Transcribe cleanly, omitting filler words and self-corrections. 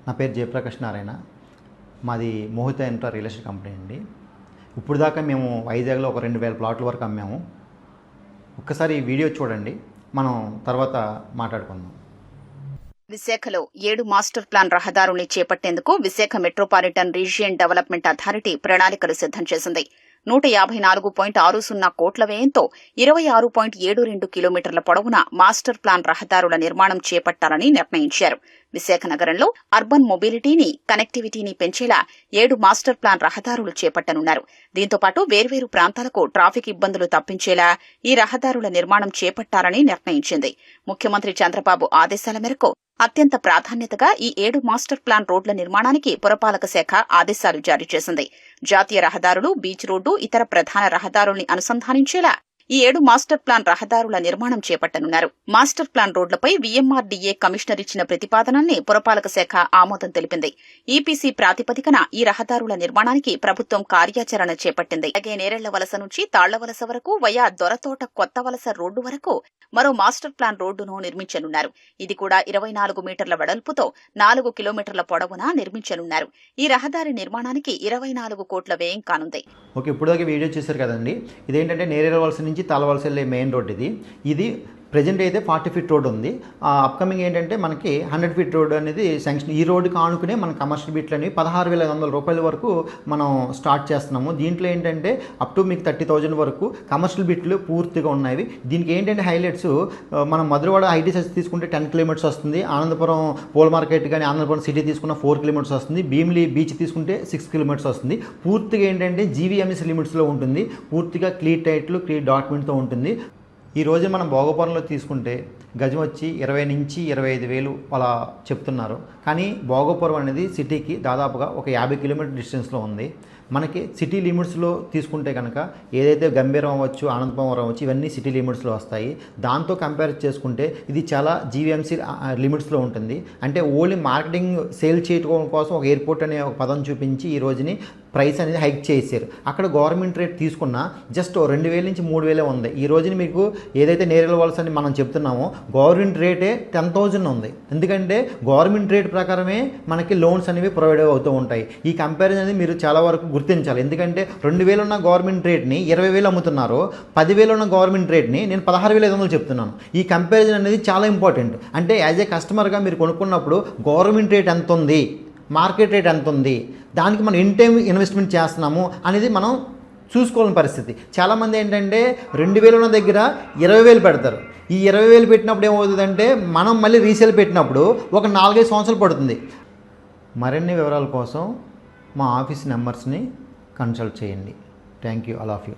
నా పేరు జయప్రకాష్ నారాయణ. మాది Mohita intra real estate company అండి. ఇప్పుడు దాకా మేము వైజాగ్లో ఒక 2000 ప్లాట్ల వరకు అమ్మాము. ఒక్కసారి ఈ వీడియో చూడండి, మనం తర్వాత మాట్లాడుకుందాం. విశాఖలో 7 మాస్టర్ ప్లాన్ రహదారుల్ని చేపట్టేందుకు Visakha metropolitan region development authority ప్రణాళికలు సిద్ధం చేసింది. 154.60 కోట్ల వ్యయంతో 26.72 కిలోమీటర్ల పొడవున మాస్టర్ ప్లాన్ రహదారుల నిర్మాణం చేపట్టాలని నిర్ణయించారు. విశాఖ నగరంలో అర్బన్ మొబిలిటీని, కనెక్టివిటీని పెంచేలా 7 మాస్టర్ ప్లాన్ రహదారులు చేపట్టనున్నారు. దీంతో పాటు వేర్వేరు ప్రాంతాలకు ట్రాఫిక్ ఇబ్బందులు తప్పించేలా ఈ రహదారుల నిర్మాణం చేపట్టాలని నిర్ణయించింది. ముఖ్యమంత్రి చంద్రబాబు ఆదేశాల మేరకు అత్యంత ప్రాధాన్యతగా ఈ 7 మాస్టర్ ప్లాన్ రోడ్ల నిర్మాణానికి పురపాలక శాఖ ఆదేశాలు జారీ చేసింది. జాతీయ రహదారులు, బీచ్ రోడ్డు, ఇతర ప్రధాన రహదారుల్ని అనుసంధానించేలా ఈ 7 మాస్టర్ ప్లాన్ రహదారుల నిర్మాణం చేపట్టనున్నారు. మాస్టర్ ప్లాన్ రోడ్లపై వీఎంఆర్డీఏ కమిషనర్ ఇచ్చిన ప్రతిపాదనల్ని పురపాలక శాఖ ఆమోదం తెలిపింది. ఈపీసీ ప్రాతిపదికన ఈ రహదారుల నిర్మాణానికి ప్రభుత్వం కార్యాచరణ చేపట్టింది. అలాగే నేరెళ్ల వలస నుంచి తాళ్లవలస వరకు వయా దొరతోట కొత్త వలస రోడ్డు వరకు మరో మాస్టర్ ప్లాన్ రోడ్డును నిర్మించనున్నారు. ఇది కూడా 24 మీటర్ల వెడల్పుతో 4 కిలోమీటర్ల పొడవున నిర్మించనున్నారు. ఈ రహదారి నిర్మాణానికి 24 కోట్ల వ్యయం కానుంది. ఓకే, ఇప్పుడు దాకా వీడియో చూశారు కదండి. ఇదేంటంటే నేరేళ్ల వలస నుంచి తాళ్లవలస వెళ్ళే మెయిన్ రోడ్. ఇది ప్రజెంట్ అయితే 40 ఫీట్ రోడ్ ఉంది. అప్కమింగ్ ఏంటంటే మనకి 100 ఫీట్ రోడ్ అనేది శాంక్షన్. ఈ రోడ్డుకి ఆనుకునే మన కమర్షియల్ బిట్లు అనేవి 16,500 రూపాయల వరకు మనం స్టార్ట్ చేస్తున్నాము. దీంట్లో ఏంటంటే అప్ టు మీకు 30,000 వరకు కమర్షియల్ బిట్లు పూర్తిగా ఉన్నాయి. దీనికి ఏంటంటే హైలైట్స్, మనం మధురవాడ ఐటీసెస్ తీసుకుంటే 10 కిలోమీటర్స్ వస్తుంది. ఆనందపురం పూల మార్కెట్ కానీ ఆనందపురం సిటీ తీసుకున్న 4 కిలోమీటర్స్ వస్తుంది. భీమిలి బీచ్ తీసుకుంటే 6 కిలోమీటర్స్ వస్తుంది. పూర్తిగా ఏంటంటే జీవీఎంఎస్ లిమిట్స్లో ఉంటుంది. పూర్తిగా క్లియర్ టైట్లు, క్లియర్ డాక్యుమెంట్తో ఉంటుంది. ఈ రోజు మనం భోగపురంలో తీసుకుంటే గజం వచ్చి 20 నుంచి 25,000 అలా చెప్తున్నారు. కానీ భోగపురం అనేది సిటీకి దాదాపుగా ఒక 50 కిలోమీటర్ డిస్టెన్స్లో ఉంది. మనకి సిటీ లిమిట్స్లో తీసుకుంటే కనుక ఏదైతే గంభీరం అవ్వచ్చు, ఆనందపురం అవ్వచ్చు, ఇవన్నీ సిటీ లిమిట్స్లో వస్తాయి. దాంతో కంపేర్ చేసుకుంటే ఇది చాలా జీవీఎంసీ లిమిట్స్లో ఉంటుంది. అంటే ఓన్లీ మార్కెటింగ్ సేల్ చేయడం కోసం ఒక ఎయిర్పోర్ట్ అనే ఒక పదం చూపించి ఈ రోజుని ప్రైస్ అనేది హైక్ చేశారు. అక్కడ గవర్నమెంట్ రేట్ తీసుకున్న జస్ట్ 2,000 నుంచి 3,000 ఉంది. ఈ రోజుని మీకు ఏదైతే నేరేళ్ల వలస అని మనం చెప్తున్నామో గవర్నమెంట్ రేటే 10,000 ఉంది. ఎందుకంటే గవర్నమెంట్ రేట్ ప్రకారమే మనకి లోన్స్ అనేవి ప్రొవైడ్ అవుతూ ఉంటాయి. ఈ కంపారిజన్ అనేది మీరు చాలా వరకు గుర్తించాలి. ఎందుకంటే 2,000 ఉన్న గవర్నమెంట్ రేట్ని 20,000 అమ్ముతున్నారు. 10,000 ఉన్న గవర్నమెంట్ రేట్ని నేను 16,500 చెప్తున్నాను. ఈ కంపారిజన్ అనేది చాలా ఇంపార్టెంట్. అంటే యాజ్ ఏ కస్టమర్గా మీరు కొనుక్కున్నప్పుడు గవర్నమెంట్ రేట్ ఎంత ఉంది, మార్కెట్ రేట్ ఎంత ఉంది, దానికి మనం ఎన్ టైం ఇన్వెస్ట్మెంట్ చేస్తున్నాము అనేది మనం చూసుకోవాలని పరిస్థితి. చాలామంది ఏంటంటే 2,000 ఉన్న దగ్గర 20,000 పెడతారు. ఈ 20,000 పెట్టినప్పుడు ఏమవుతుందంటే మనం మళ్ళీ రీసేల్ పెట్టినప్పుడు ఒక 4-5 సంవత్సరాలు పడుతుంది. మరిన్ని వివరాల కోసం మా ఆఫీస్ నెంబర్స్ని కన్సల్ట్ చేయండి. Thank you, all of you.